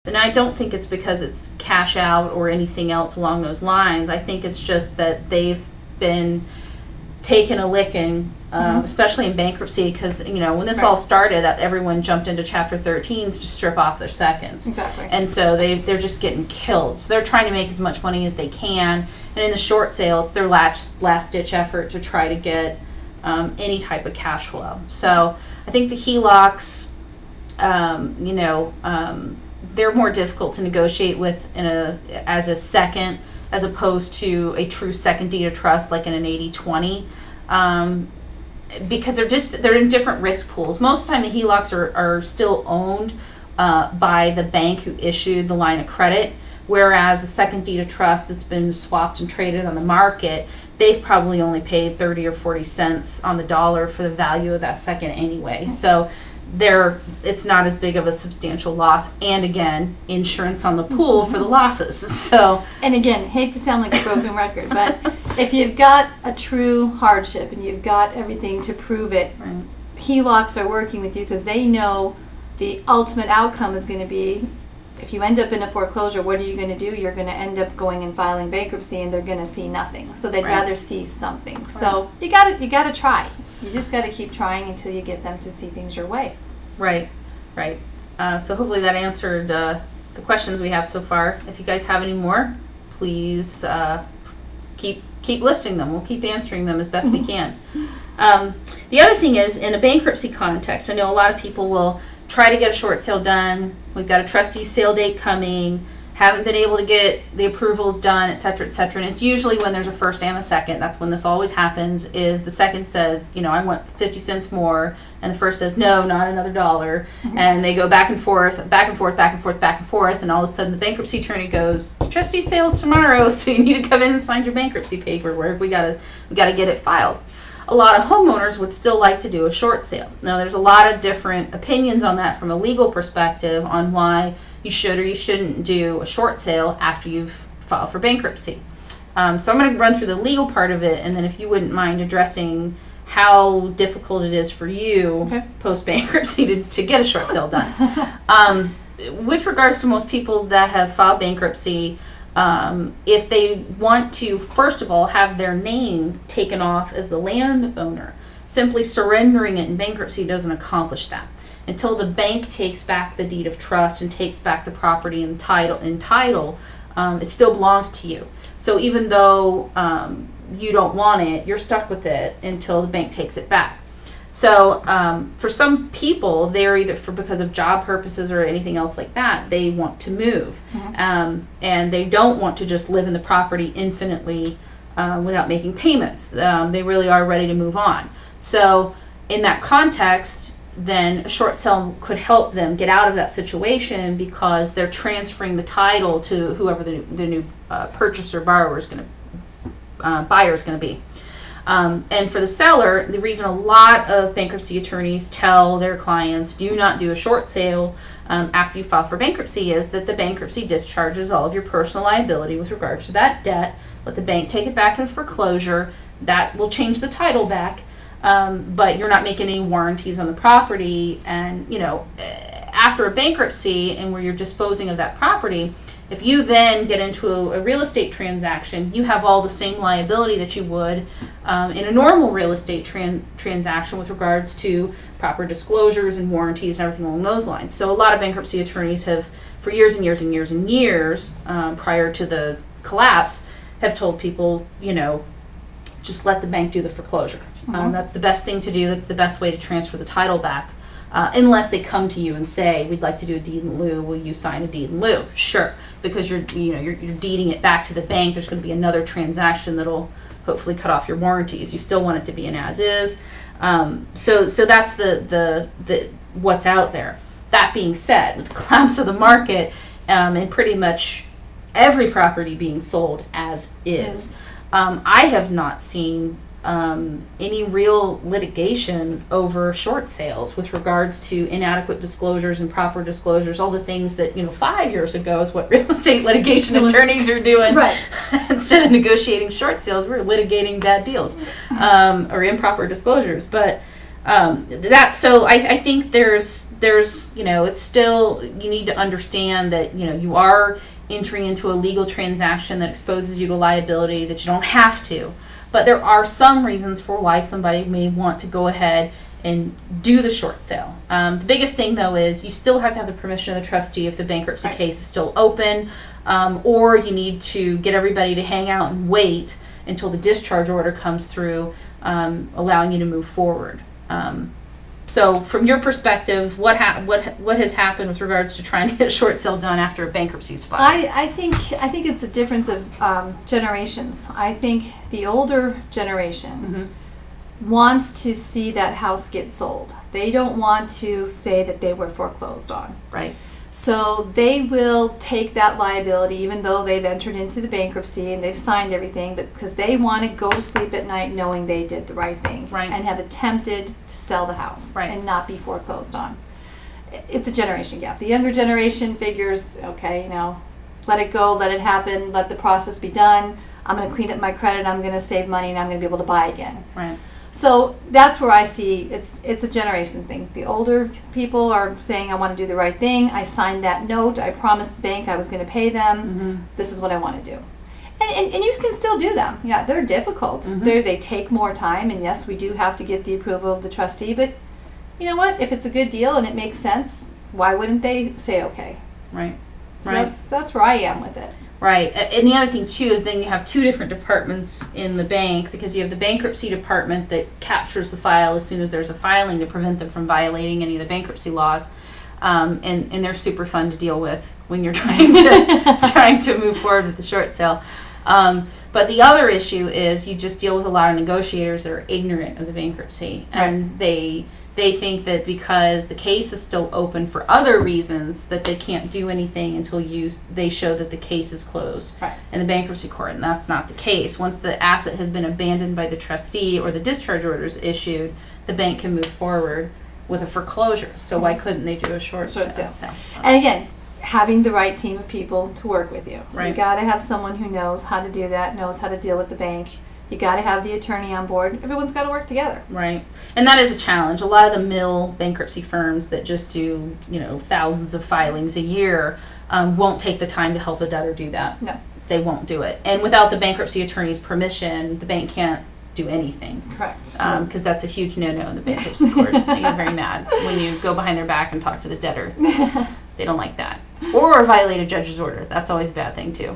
And I don't think it's because it's cash out or anything else along those lines. I think it's just that they've been taking a licking, especially in bankruptcy, because, you know, when this all started, everyone jumped into Chapter 13s to strip off their seconds. Exactly. And so they're just getting killed. So they're trying to make as much money as they can. And in the short sale, it's their last-ditch effort to try to get any type of cash flow. So I think the HELOCs, they're more difficult to negotiate with as a second, as opposed to a true second deed of trust like in an 80-20, because they're in different risk pools. Most of the time the HELOCs are still owned by the bank who issued the line of credit, whereas a second deed of trust that's been swapped and traded on the market, they've probably only paid 30 or 40 cents on the dollar for the value of that second anyway. So it's not as big of a substantial loss, and again, insurance on the pool for the losses. So, and again, hate to sound like a broken record, but if you've got a true hardship and you've got everything to prove it, right. HELOCs are working with you because they know the ultimate outcome is going to be, if you end up in a foreclosure, what are you going to do? You're going to end up going and filing bankruptcy, and they're going to see nothing. So they'd rather see something. Right. So you got to try. You just got to keep trying until you get them to see things your way. Right. So hopefully that answered the questions we have so far. If you guys have any more, please keep listing them. We'll keep answering them as best we can. The other thing is, in a bankruptcy context, I know a lot of people will try to get a short sale done. We've got a trustee sale date coming. Haven't been able to get the approvals done, et cetera, et cetera. And it's usually when there's a first and a second. That's when this always happens, is the second says, I want 50 cents more. And the first says, no, not another dollar. And they go back and forth, back and forth, back and forth, back and forth. And all of a sudden the bankruptcy attorney goes, trustee sale's tomorrow, so you need to come in and sign your bankruptcy paperwork. We gotta get it filed. A lot of homeowners would still like to do a short sale. Now, there's a lot of different opinions on that from a legal perspective on why you should or you shouldn't do a short sale after you've filed for bankruptcy. So I'm going to run through the legal part of it, and then if you wouldn't mind addressing how difficult it is for you post-bankruptcy to get a short sale done. With regards to most people that have filed bankruptcy, if they want to, first of all, have their name taken off as the landowner, simply surrendering it in bankruptcy doesn't accomplish that. Until the bank takes back the deed of trust and takes back the property and title, it still belongs to you. So even though you don't want it, you're stuck with it until the bank takes it back. So for some people, they're either because of job purposes or anything else like that, they want to move. And they don't want to just live in the property infinitely without making payments. They really are ready to move on. So in that context, then a short sale could help them get out of that situation because they're transferring the title to whoever the new purchaser, buyer is going to be. And for the seller, the reason a lot of bankruptcy attorneys tell their clients do not do a short sale after you file for bankruptcy is that the bankruptcy discharges all of your personal liability with regards to that debt. Let the bank take it back in foreclosure. That will change the title back. But you're not making any warranties on the property. And, after a bankruptcy and where you're disposing of that property, if you then get into a real estate transaction, you have all the same liability that you would in a normal real estate transaction with regards to proper disclosures and warranties and everything along those lines. So a lot of bankruptcy attorneys have, for years and years and years and years, prior to the collapse, have told people, just let the bank do the foreclosure. That's the best thing to do. That's the best way to transfer the title back. Unless they come to you and say, we'd like to do a deed in lieu, will you sign a deed in lieu? Sure, because you're deeding it back to the bank. There's going to be another transaction that'll hopefully cut off your warranties. You still want it to be an as is. So that's the what's out there. That being said, with the collapse of the market and pretty much every property being sold as is, I have not seen any real litigation over short sales with regards to inadequate disclosures and proper disclosures, all the things that 5 years ago is what real estate litigation attorneys are doing. Right. Instead of negotiating short sales, we're litigating bad deals or improper disclosures. But I think there's it's still, you need to understand that you are entering into a legal transaction that exposes you to liability that you don't have to, but there are some reasons for why somebody may want to go ahead and do the short sale. The biggest thing though is you still have to have the permission of the trustee if the bankruptcy Right. case is still open, or you need to get everybody to hang out and wait until the discharge order comes through, allowing you to move forward. So from your perspective, what has happened with regards to trying to get a short sale done after a bankruptcy is filed? I think it's a difference of generations. I think the older generation wants to see that house get sold. They don't want to say that they were foreclosed on. Right. So they will take that liability even though they've entered into the bankruptcy and they've signed everything, but because they want to go to sleep at night knowing they did the right thing. Right. And have attempted to sell the house. Right. And not be foreclosed on. It's a generation gap. The younger generation figures, okay, let it go, let it happen, let the process be done. I'm going to clean up my credit, I'm going to save money, and I'm going to be able to buy again. Right. So that's where I see it's a generation thing. The older people are saying, I want to do the right thing. I signed that note. I promised the bank I was going to pay them. This is what I want to do. And you can still do them. Yeah, they're difficult. They take more time. And yes, we do have to get the approval of the trustee. But you know what? If it's a good deal and it makes sense, why wouldn't they say okay? Right. So Right. that's where I am with it. Right. And the other thing too is then you have two different departments in the bank, because you have the bankruptcy department that captures the file as soon as there's a filing to prevent them from violating any of the bankruptcy laws. And they're super fun to deal with when you're trying to move forward with the short sale. But the other issue is you just deal with a lot of negotiators that are ignorant of the bankruptcy, and they think that because the case is still open for other reasons that they can't do anything until they show that the case is closed in the bankruptcy court, and that's not the case. Once the asset has been abandoned by the trustee or the discharge order is issued, the bank can move forward with a foreclosure. So why couldn't they do a short sale? And again, having the right team of people to work with you. Right. You got to have someone who knows how to do that, knows how to deal with the bank. You got to have the attorney on board. Everyone's got to work together. Right. And that is a challenge. A lot of the mill bankruptcy firms that just do, thousands of filings a year won't take the time to help a debtor do that. No. They won't do it. And without the bankruptcy attorney's permission, the bank can't do anything. Correct. Because that's a huge no-no in the bankruptcy court. They get very mad when you go behind their back and talk to the debtor. They don't like that. Or violate a judge's order. That's always a bad thing too.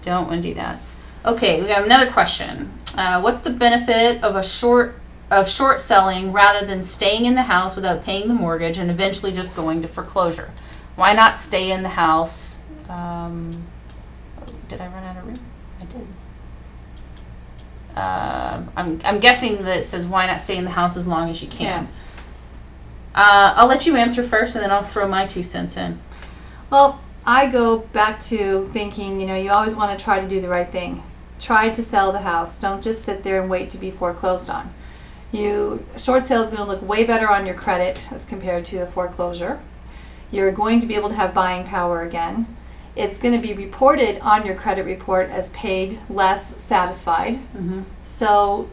Don't want to do that. Okay, we have another question. What's the benefit of short selling rather than staying in the house without paying the mortgage and eventually just going to foreclosure? Why not stay in the house? Did I run out of room? I did. I'm guessing that it says why not stay in the house as long as you can. I'll let you answer first, and then I'll throw my 2 cents in. Well, I go back to thinking, you always want to try to do the right thing. Try to sell the house. Don't just sit there and wait to be foreclosed on. A short sale is going to look way better on your credit as compared to a foreclosure. You're going to be able to have buying power again. It's going to be reported on your credit report as paid less satisfied. So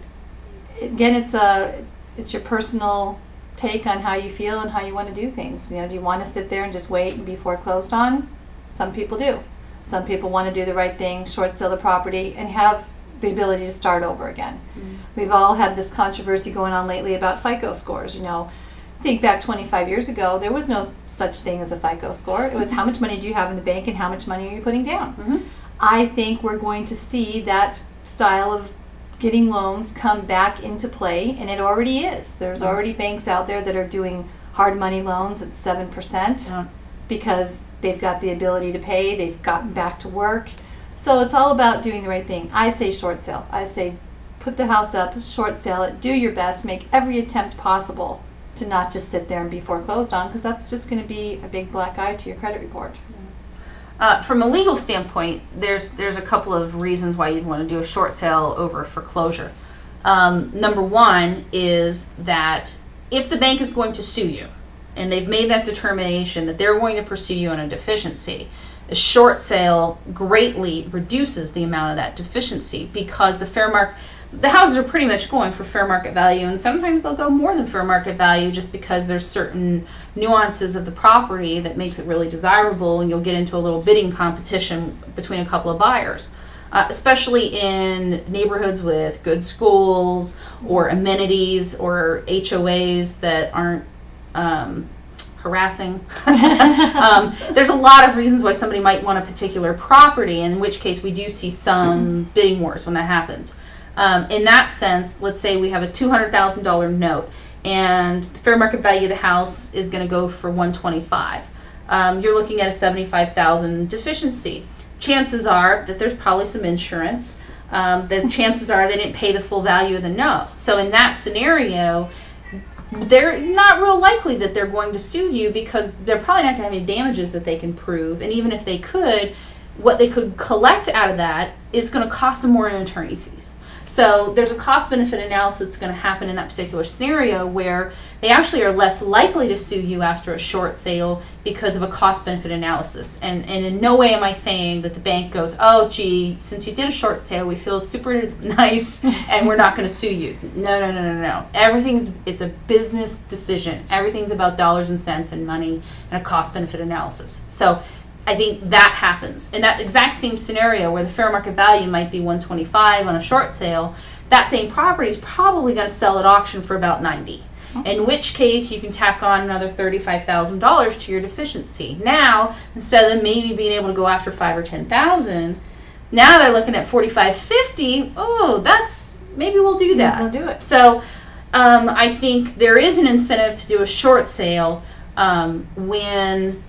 again, it's your personal take on how you feel and how you want to do things. Do you want to sit there and just wait and be foreclosed on? Some people do. Some people want to do the right thing, short sell the property, and have the ability to start over again. We've all had this controversy going on lately about FICO scores. Think back 25 years ago, there was no such thing as a FICO score. It was how much money do you have in the bank and how much money are you putting down. I think we're going to see that style of getting loans come back into play, and it already is. There's already banks out there that are doing hard money loans at 7% because they've got the ability to pay, they've gotten back to work. So it's all about doing the right thing. I say short sale. I say put the house up, short sale it, do your best, make every attempt possible to not just sit there and be foreclosed on, because that's just going to be a big black eye to your credit report. From a legal standpoint, there's a couple of reasons why you'd want to do a short sale over a foreclosure. Number one is that if the bank is going to sue you, and they've made that determination that they're going to pursue you on a deficiency, a short sale greatly reduces the amount of that deficiency, because the the houses are pretty much going for fair market value, and sometimes they'll go more than fair market value just because there's certain nuances of the property that makes it really desirable, and you'll get into a little bidding competition between a couple of buyers. Especially in neighborhoods with good schools or amenities or HOAs that aren't harassing. There's a lot of reasons why somebody might want a particular property, in which case we do see some bidding wars when that happens. In that sense, let's say we have a $200,000 note and the fair market value of the house is going to go for $125,000. You're looking at a $75,000 deficiency. Chances are that there's probably some insurance. The chances are they didn't pay the full value of the note. So in that scenario, they're not real likely that they're going to sue you because they're probably not going to have any damages that they can prove. And even if they could, what they could collect out of that is going to cost them more in attorney's fees. So there's a cost-benefit analysis that's going to happen in that particular scenario where they actually are less likely to sue you after a short sale because of a cost-benefit analysis. And in no way am I saying that the bank goes, oh, gee, since you did a short sale, we feel super nice and we're not going to sue you. No. It's a business decision. Everything's about dollars and cents and money and a cost-benefit analysis. So I think that happens. In that exact same scenario where the fair market value might be $125 on a short sale, that same property is probably going to sell at auction for about $90. In which case you can tack on another $35,000 to your deficiency. Now, instead of maybe being able to go after $5,000 or $10,000, now they're looking at $45,000, $50,000. Oh, that's maybe we'll do that. We'll do it. So I think there is an incentive to do a short sale when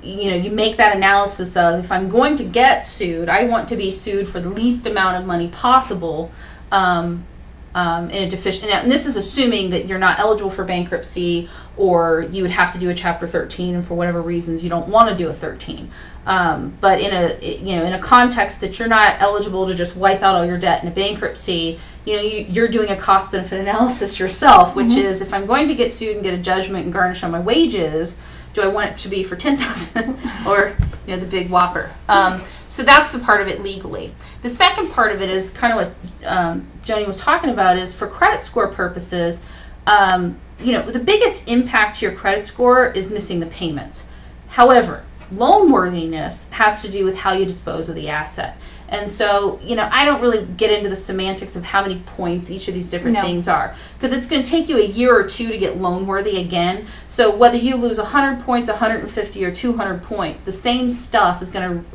you make that analysis of, if I'm going to get sued, I want to be sued for the least amount of money possible in a deficient. And this is assuming that you're not eligible for bankruptcy, or you would have to do a Chapter 13, and for whatever reasons you don't want to do a 13. But in a context that you're not eligible to just wipe out all your debt in a bankruptcy, you're doing a cost-benefit analysis yourself, which is, if I'm going to get sued and get a judgment and garnish on my wages, do I want it to be for $10,000 or the big whopper? So that's the part of it legally. The second part of it is kind of what Joni was talking about, is for credit score purposes. The biggest impact to your credit score is missing the payments. However, loanworthiness has to do with how you dispose of the asset. And so, I don't really get into the semantics of how many points each of these different things are, because it's going to take you a year or two to get loan worthy again. So whether you lose 100 points, 150, or 200 points, the same stuff is going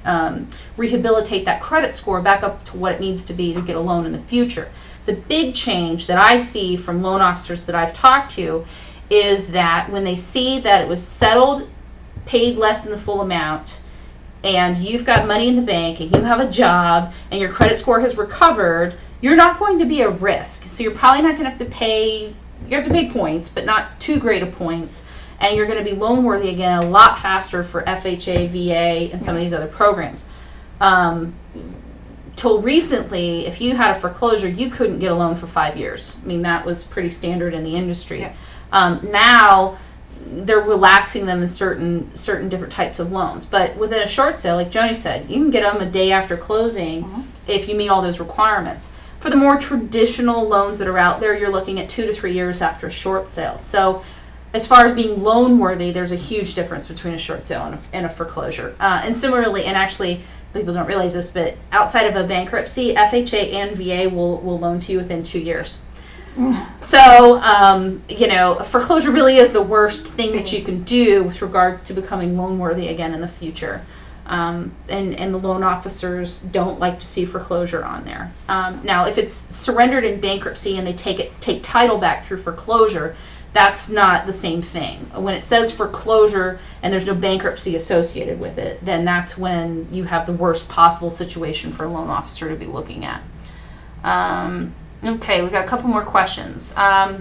to rehabilitate that credit score back up to what it needs to be to get a loan in the future. The big change that I see from loan officers that I've talked to is that when they see that it was settled, paid less than the full amount, and you've got money in the bank and you have a job and your credit score has recovered, you're not going to be a risk. So you're probably not going to have to pay, you have to pay points, but not too great of points. And you're going to be loan worthy again a lot faster for FHA, VA, and some of these other programs. Till recently, if you had a foreclosure, you couldn't get a loan for 5 years. I mean, that was pretty standard in the industry. Yeah. Now, they're relaxing them in certain different types of loans. But within a short sale, like Joni said, you can get them a day after closing if you meet all those requirements. For the more traditional loans that are out there, you're looking at 2 to 3 years after a short sale. So as far as being loan worthy, there's a huge difference between a short sale and a foreclosure. And similarly, and actually people don't realize this, but outside of a bankruptcy, FHA and VA will loan to you within 2 years. So, a foreclosure really is the worst thing that you can do with regards to becoming loan worthy again in the future. And the loan officers don't like to see foreclosure on there. Now, if it's surrendered in bankruptcy and they take title back through foreclosure, that's not the same thing. When it says foreclosure and there's no bankruptcy associated with it, then that's when you have the worst possible situation for a loan officer to be looking at. Okay, we've got a couple more questions. If I